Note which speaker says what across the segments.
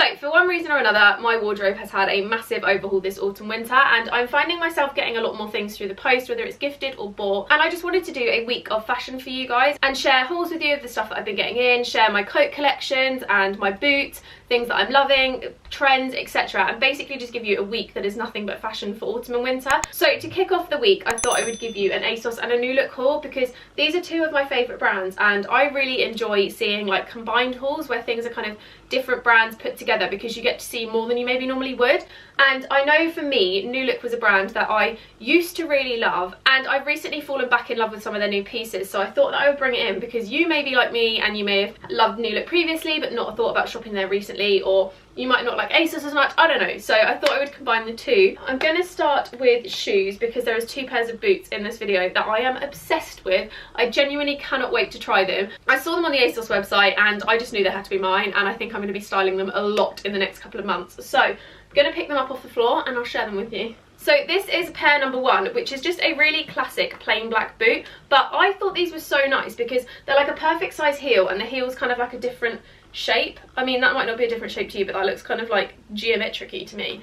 Speaker 1: So for one reason or another, my wardrobe has had a massive overhaul this autumn winter, and I'm finding myself getting a lot more things through the post, whether it's gifted or bought, and I just wanted to do a week of fashion for you guys and share hauls with you of the stuff that I've been getting in, share my coat collections and my boots, things that I'm loving, trends, etc., and basically just give you a week that is nothing but fashion for autumn and winter. So to kick off the week, I thought I would give you an ASOS and a New Look haul, because these are two of my favourite brands, and I really enjoy seeing like combined hauls where things are kind of different brands put together, because you get to see more than you maybe normally would. And I know for me, New Look was a brand that I used to really love, and I've recently fallen back in love with some of their new pieces, so I thought that I would bring it in because you may be like me and you may have loved New Look previously but not thought about shopping there recently, or you might not like ASOS as much, I don't know. So I thought I would combine the two. I'm going to start with shoes because there is 2 pairs of boots in this video that I am obsessed with. I genuinely cannot wait to try them. I saw them on the ASOS website and I just knew they had to be mine, and I think I'm going to be styling them a lot in the next couple of months. So I'm going to pick them up off the floor and I'll share them with you. So this is pair number 1, which is just a really classic plain black boot, but I thought these were so nice because they're like a perfect size heel, and the heel's kind of like a different shape. I mean, that might not be a different shape to you, but that looks kind of like geometric-y to me.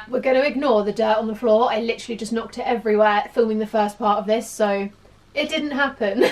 Speaker 2: We're going to ignore the dirt on the floor. I literally just knocked it everywhere filming the first part of this, so it didn't happen.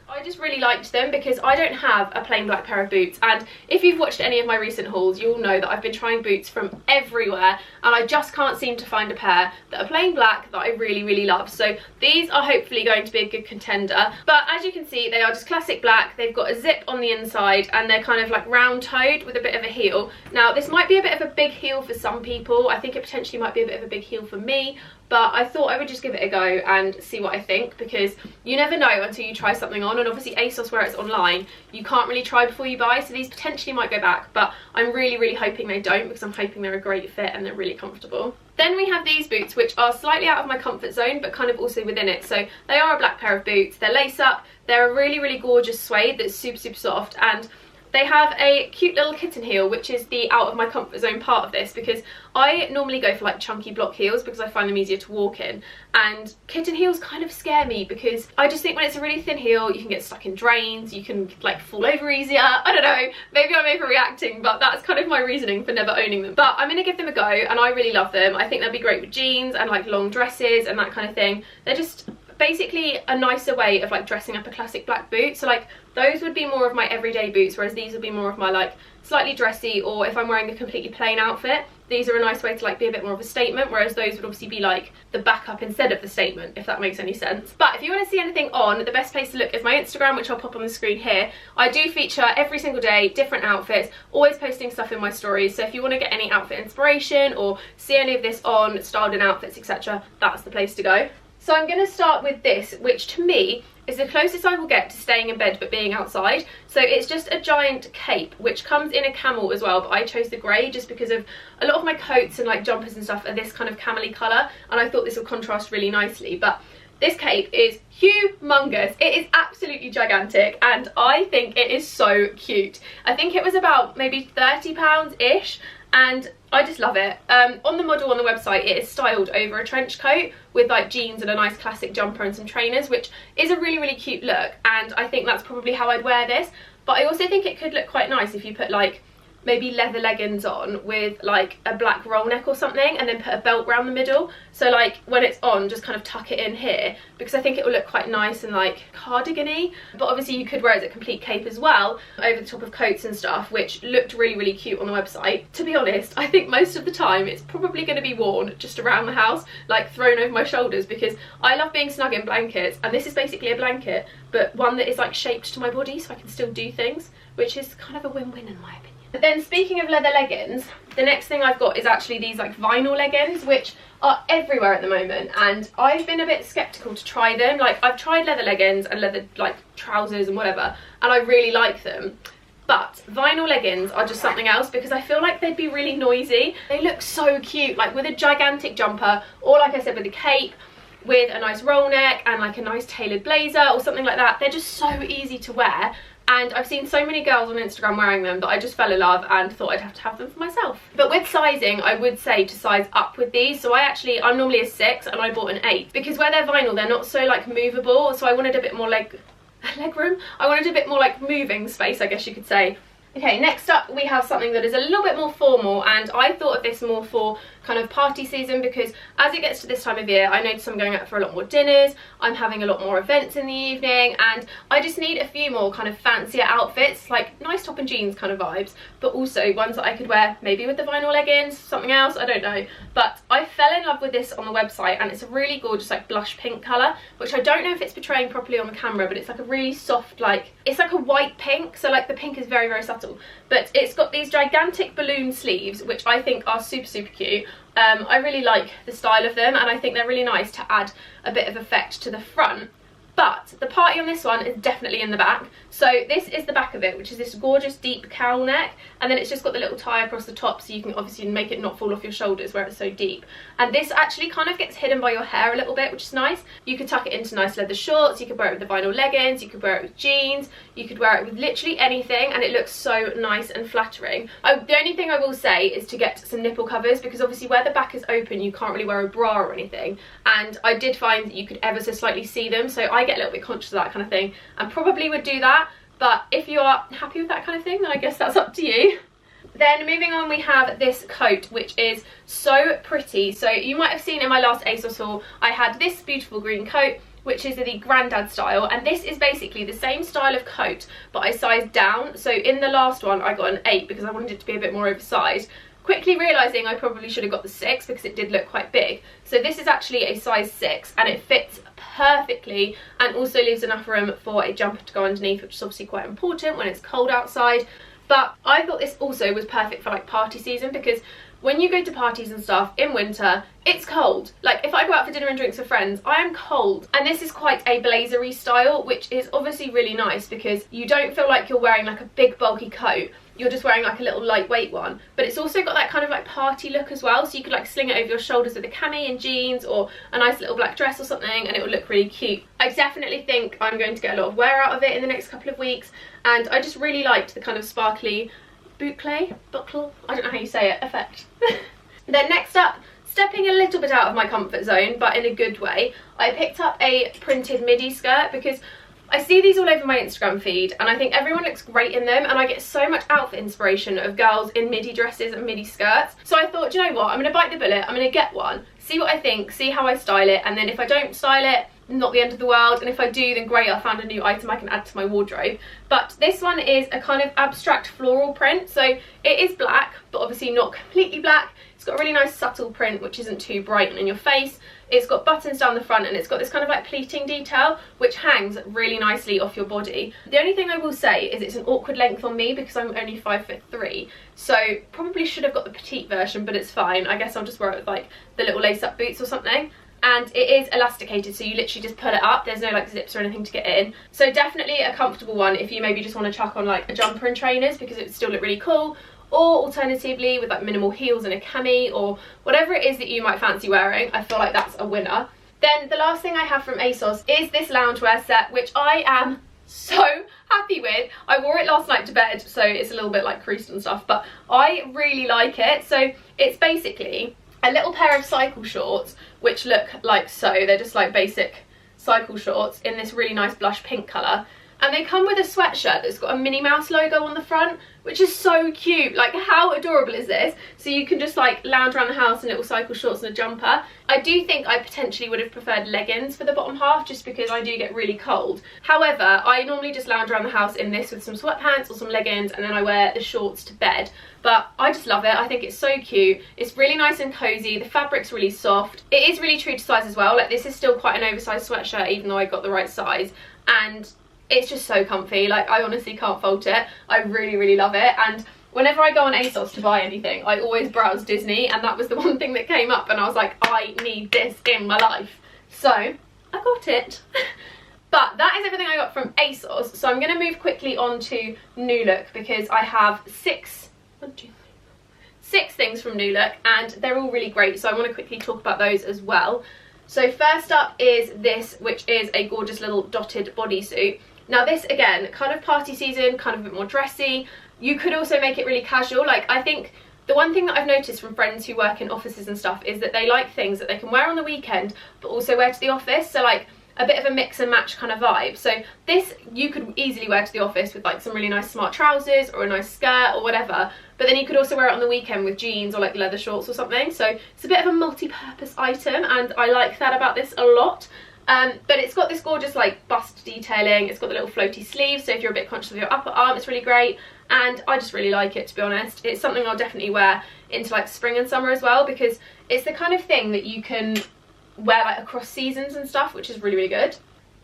Speaker 1: I just really liked them because I don't have a plain black pair of boots, and if you've watched any of my recent hauls, you'll know that I've been trying boots from everywhere and I just can't seem to find a pair that are plain black that I really love. So these are hopefully going to be a good contender, but as you can see, they are just classic black. They've got a zip on the inside and they're kind of like round-toed with a bit of a heel. Now this might be a bit of a big heel for some people. I think it potentially might be a bit of a big heel for me, but I thought I would just give it a go and see what I think, because you never know until you try something on, and obviously ASOS, where it's online, you can't really try before you buy, so these potentially might go back, but I'm really hoping they don't, because I'm hoping they're a great fit and they're really comfortable. Then we have these boots, which are slightly out of my comfort zone but kind of also within it. So they are a black pair of boots, they're lace up, they're a really gorgeous suede that's super soft, and they have a cute little kitten heel, which is the out of my comfort zone part of this, because I normally go for like chunky block heels because I find them easier to walk in, and kitten heels kind of scare me because I just think when it's a really thin heel you can get stuck in drains, you can like fall over easier. I don't know, maybe I'm overreacting, but that's kind of my reasoning for never owning them. But I'm going to give them a go and I really love them. I think they'll be great with jeans and like long dresses and that kind of thing. They're just basically a nicer way of like dressing up a classic black boot. So like those would be more of my everyday boots, whereas these would be more of my like slightly dressy, or if I'm wearing a completely plain outfit, these are a nice way to like be a bit more of a statement, whereas those would obviously be like the backup instead of the statement, if that makes any sense. But if you want to see anything on, the best place to look is my Instagram, which I'll pop on the screen here. I do feature every single day different outfits, always posting stuff in my stories, so if you want to get any outfit inspiration or see any of this on styled in outfits, etc., that's the place to go. So I'm going to start with this, which to me is the closest I will get to staying in bed but being outside. So it's just a giant cape, which comes in a camel as well, but I chose the grey just because of a lot of my coats and like jumpers and stuff are this kind of camel-y colour, and I thought this would contrast really nicely. But this cape is humongous. It is absolutely gigantic and I think it is so cute. I think it was about maybe £30-ish, and I just love it. On the model on the website, it is styled over a trench coat with like jeans and a nice classic jumper and some trainers, which is a really cute look, and I think that's probably how I'd wear this. But I also think it could look quite nice if you put like maybe leather leggings on with like a black roll neck or something, and then put a belt around the middle, so like when it's on just kind of tuck it in here, because I think it will look quite nice and like cardigan-y. But obviously you could wear it as a complete cape as well over the top of coats and stuff, which looked really cute on the website. To be honest, I think most of the time it's probably going to be worn just around the house, like thrown over my shoulders, because I love being snug in blankets, and this is basically a blanket but one that is like shaped to my body so I can still do things, which is kind of a win-win in my opinion. But then speaking of leather leggings, the next thing I've got is actually these like vinyl leggings, which are everywhere at the moment, and I've been a bit skeptical to try them. Like I've tried leather leggings and leather like trousers and whatever, and I really like them. But vinyl leggings are just something else, because I feel like they'd be really noisy. They look so cute, like with a gigantic jumper, or like I said, with a cape, with a nice roll neck and like a nice tailored blazer or something like that. They're just so easy to wear. And I've seen so many girls on Instagram wearing them that I just fell in love and thought I'd have to have them for myself. But with sizing, I would say to size up with these. So I'm normally a 6 and I bought an 8, because where they're vinyl, they're not so like movable. So I wanted a bit more leg room. I wanted a bit more like moving space, I guess you could say. Okay, next up we have something that is a little bit more formal, and I thought of this more for kind of party season because as it gets to this time of year, I notice I'm going out for a lot more dinners, I'm having a lot more events in the evening, and I just need a few more kind of fancier outfits, like nice top and jeans kind of vibes, but also ones that I could wear maybe with the vinyl leggings, something else, I don't know. But I fell in love with this on the website, and it's a really gorgeous like blush pink colour, which I don't know if it's portraying properly on the camera, but it's like a really soft, like, it's like a white pink, so like the pink is very, very subtle, but it's got these gigantic balloon sleeves, which I think are super, super cute. I really like the style of them, and I think they're really nice to add a bit of effect to the front. But the party on this one is definitely in the back. So this is the back of it, which is this gorgeous deep cowl neck, and then it's just got the little tie across the top, so you can obviously make it not fall off your shoulders where it's so deep. And this actually kind of gets hidden by your hair a little bit, which is nice. You could tuck it into nice leather shorts, you could wear it with the vinyl leggings, you could wear it with jeans, you could wear it with literally anything, and it looks so nice and flattering. The only thing I will say is to get some nipple covers, because obviously where the back is open you can't really wear a bra or anything, and I did find that you could ever so slightly see them, so I get a little bit conscious of that kind of thing and probably would do that. But if you are happy with that kind of thing, then I guess that's up to you. Then moving on, we have this coat, which is so pretty. So you might have seen in my last ASOS haul, I had this beautiful green coat, which is the granddad style, and this is basically the same style of coat, but I sized down. So in the last one, I got an 8 because I wanted it to be a bit more oversized. Quickly realising I probably should have got the 6 because it did look quite big. So this is actually a size 6, and it fits perfectly and also leaves enough room for a jumper to go underneath, which is obviously quite important when it's cold outside. But I thought this also was perfect for like party season, because when you go to parties and stuff in winter, it's cold. Like if I go out for dinner and drinks with friends, I am cold. And this is quite a blazery style, which is obviously really nice because you don't feel like you're wearing like a big bulky coat. You're just wearing like a little lightweight one, but it's also got that kind of like party look as well, so you could like sling it over your shoulders with a cami and jeans or a nice little black dress or something, and it would look really cute. I definitely think I'm going to get a lot of wear out of it in the next couple of weeks, and I just really liked the kind of sparkly buckle, I don't know how you say it, effect. Then next up, stepping a little bit out of my comfort zone, but in a good way, I picked up a printed midi skirt because I see these all over my Instagram feed and I think everyone looks great in them, and I get so much outfit inspiration of girls in midi dresses and midi skirts. So I thought, do you know what, I'm going to bite the bullet, I'm going to get one, see what I think, see how I style it, and then if I don't style it, not the end of the world, and if I do, then great, I found a new item I can add to my wardrobe. But this one is a kind of abstract floral print, so it is black, but obviously not completely black. It's got a really nice subtle print which isn't too bright and in your face. It's got buttons down the front, and it's got this kind of like pleating detail which hangs really nicely off your body. The only thing I will say is it's an awkward length on me because I'm only 5'3", so probably should have got the petite version, but it's fine. I guess I'll just wear it with like the little lace up boots or something. And it is elasticated, so you literally just pull it up. There's no like zips or anything to get in. So definitely a comfortable one if you maybe just want to chuck on like a jumper and trainers because it would still look really cool. Or alternatively with like minimal heels and a cami or whatever it is that you might fancy wearing. I feel like that's a winner. Then the last thing I have from ASOS is this loungewear set, which I am so happy with. I wore it last night to bed, so it's a little bit like creased and stuff, but I really like it. So it's basically a little pair of cycle shorts which look like so. They're just like basic cycle shorts in this really nice blush pink colour, and they come with a sweatshirt that's got a Minnie Mouse logo on the front, which is so cute. Like, how adorable is this? So you can just like lounge around the house in little cycle shorts and a jumper. I do think I potentially would have preferred leggings for the bottom half just because I do get really cold. However, I normally just lounge around the house in this with some sweatpants or some leggings, and then I wear the shorts to bed. But I just love it. I think it's so cute. It's really nice and cozy. The fabric's really soft. It is really true to size as well. Like, this is still quite an oversized sweatshirt even though I got the right size, and it's just so comfy. Like, I honestly can't fault it. I really, really love it. And whenever I go on ASOS to buy anything, I always browse Disney, and that was the one thing that came up, and I was like, I need this in my life. So I got it. But that is everything I got from ASOS. So I'm going to move quickly on to New Look because I have six things from New Look, and they're all really great, so I want to quickly talk about those as well. So first up is this, which is a gorgeous little dotted bodysuit. Now this, again, kind of party season, kind of a bit more dressy. You could also make it really casual. Like, I think the one thing that I've noticed from friends who work in offices and stuff is that they like things that they can wear on the weekend but also wear to the office. So like, a bit of a mix and match kind of vibe. So this you could easily wear to the office with like some really nice smart trousers or a nice skirt or whatever, but then you could also wear it on the weekend with jeans or like leather shorts or something. So it's a bit of a multi-purpose item, and I like that about this a lot. But it's got this gorgeous like bust detailing, it's got the little floaty sleeves, so if you're a bit conscious of your upper arm, it's really great, and I just really like it, to be honest. It's something I'll definitely wear into like spring and summer as well, because it's the kind of thing that you can wear like across seasons and stuff, which is really, really good.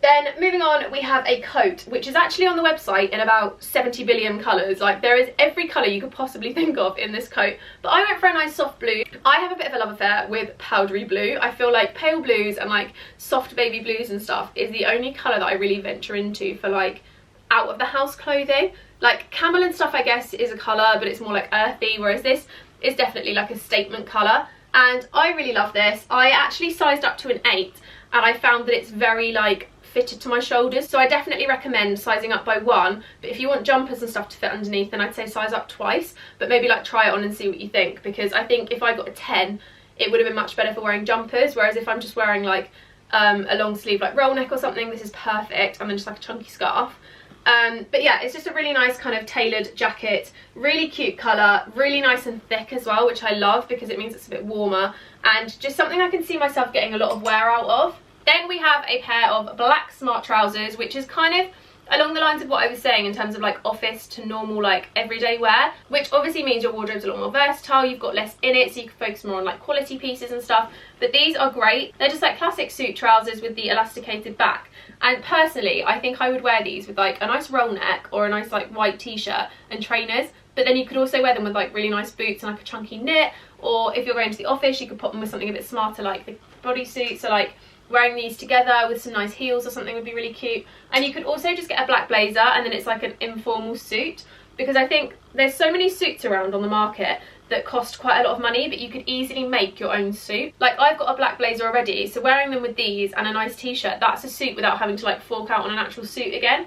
Speaker 1: Then moving on, we have a coat, which is actually on the website in about 70 billion colours. Like there is every colour you could possibly think of in this coat. But I went for a nice soft blue. I have a bit of a love affair with powdery blue. I feel like pale blues and like soft baby blues and stuff is the only colour that I really venture into for like out of the house clothing. Like camel and stuff I guess is a colour, but it's more like earthy, whereas this is definitely like a statement colour. And I really love this. I actually sized up to an 8 and I found that it's very like fitted to my shoulders, so I definitely recommend sizing up by 1. But if you want jumpers and stuff to fit underneath, then I'd say size up twice, but maybe like try it on and see what you think, because I think if I got a 10 it would have been much better for wearing jumpers, whereas if I'm just wearing like a long sleeve like roll neck or something, this is perfect, and then just like a chunky scarf. But yeah, it's just a really nice kind of tailored jacket, really cute colour, really nice and thick as well, which I love because it means it's a bit warmer, and just something I can see myself getting a lot of wear out of. Then we have a pair of black smart trousers, which is kind of along the lines of what I was saying in terms of like office to normal like everyday wear, which obviously means your wardrobe's a lot more versatile, you've got less in it, so you can focus more on like quality pieces and stuff. But these are great. They're just like classic suit trousers with the elasticated back, and personally I think I would wear these with like a nice roll neck or a nice like white t-shirt and trainers. But then you could also wear them with like really nice boots and like a chunky knit, or if you're going to the office you could pop them with something a bit smarter like the bodysuit. So like wearing these together with some nice heels or something would be really cute. And you could also just get a black blazer and then it's like an informal suit, because I think there's so many suits around on the market that cost quite a lot of money, but you could easily make your own suit. Like I've got a black blazer already, so wearing them with these and a nice t-shirt, that's a suit without having to like fork out on an actual suit again.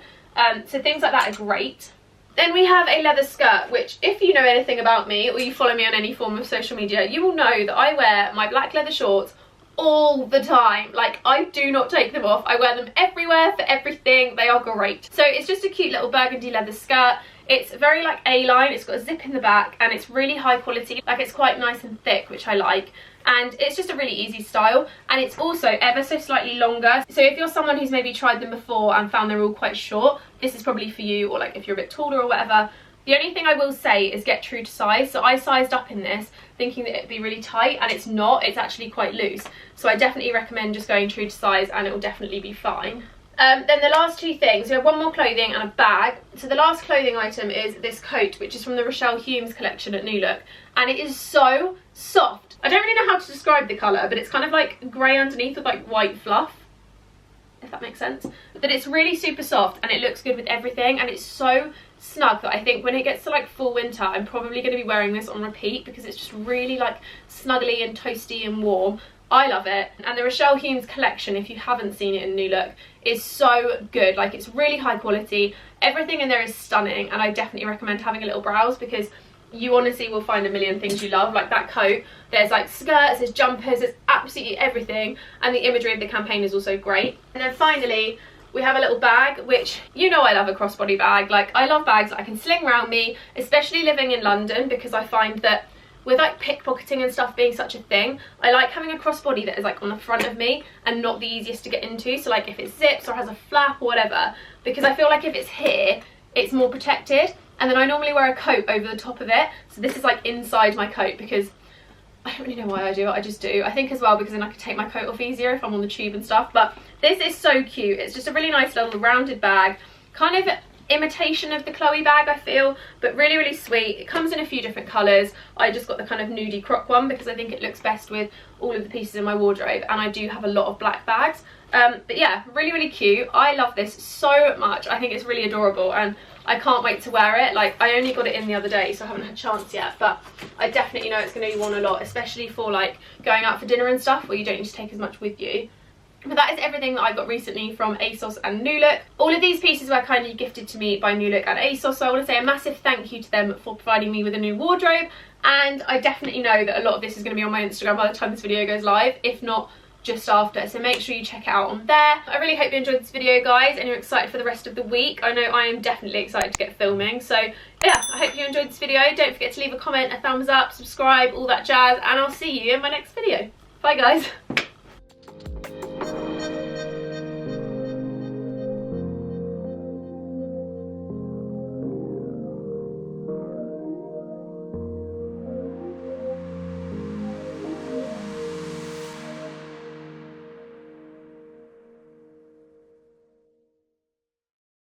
Speaker 1: So things like that are great. Then we have a leather skirt, which if you know anything about me or you follow me on any form of social media, you will know that I wear my black leather shorts all the time. Like I do not take them off. I wear them everywhere for everything. They are great. So it's just a cute little burgundy leather skirt. It's very like A-line, it's got a zip in the back, and it's really high quality. Like it's quite nice and thick, which I like, and it's just a really easy style, and it's also ever so slightly longer. So if you're someone who's maybe tried them before and found they're all quite short, this is probably for you, or like if you're a bit taller or whatever. The only thing I will say is get true to size. So I sized up in this thinking that it'd be really tight, and it's not. It's actually quite loose. So I definitely recommend just going true to size, and it will definitely be fine. Then the last two things, we have one more clothing and a bag. So the last clothing item is this coat, which is from the Rochelle Humes collection at New Look, and it is so soft. I don't really know how to describe the colour, but it's kind of like grey underneath with like white fluff, if that makes sense. But it's really super soft and it looks good with everything, and it's so snug that I think when it gets to like full winter I'm probably going to be wearing this on repeat, because it's just really like snuggly and toasty and warm. I love it. And the Rochelle Humes collection, if you haven't seen it in New Look, is so good. Like it's really high quality, everything in there is stunning, and I definitely recommend having a little browse, because you honestly will find a million things you love. Like that coat, there's like skirts, there's jumpers, there's absolutely everything, and the imagery of the campaign is also great. And then finally we have a little bag, which you know I love a crossbody bag. Like I love bags that I can sling around me, especially living in London, because I find that with like pickpocketing and stuff being such a thing, I like having a crossbody that is like on the front of me and not the easiest to get into. So like if it zips or has a flap or whatever, because I feel like if it's here it's more protected. And then I normally wear a coat over the top of it, so this is like inside my coat, because I don't really know why I do it, I just do. I think as well because then I can take my coat off easier if I'm on the tube and stuff. But this is so cute. It's just a really nice little rounded bag, kind of imitation of the Chloe bag I feel, but really, really sweet. It comes in a few different colours. I just got the kind of nudie croc one because I think it looks best with all of the pieces in my wardrobe, and I do have a lot of black bags. But yeah, really, really cute. I love this so much. I think it's really adorable, and I can't wait to wear it. Like I only got it in the other day, so I haven't had a chance yet, but I definitely know it's going to be worn a lot, especially for like going out for dinner and stuff where you don't need to take as much with you. But that is everything that I got recently from ASOS and New Look. All of these pieces were kindly gifted to me by New Look and ASOS, so I want to say a massive thank you to them for providing me with a new wardrobe. And I definitely know that a lot of this is going to be on my Instagram by the time this video goes live, if not just after, so make sure you check it out on there. I really hope you enjoyed this video, guys, and you're excited for the rest of the week. I know I am definitely excited to get filming, so yeah, I hope you enjoyed this video. Don't forget to leave a comment, a thumbs up, subscribe, all that jazz, and I'll see you in my next video. Bye, guys.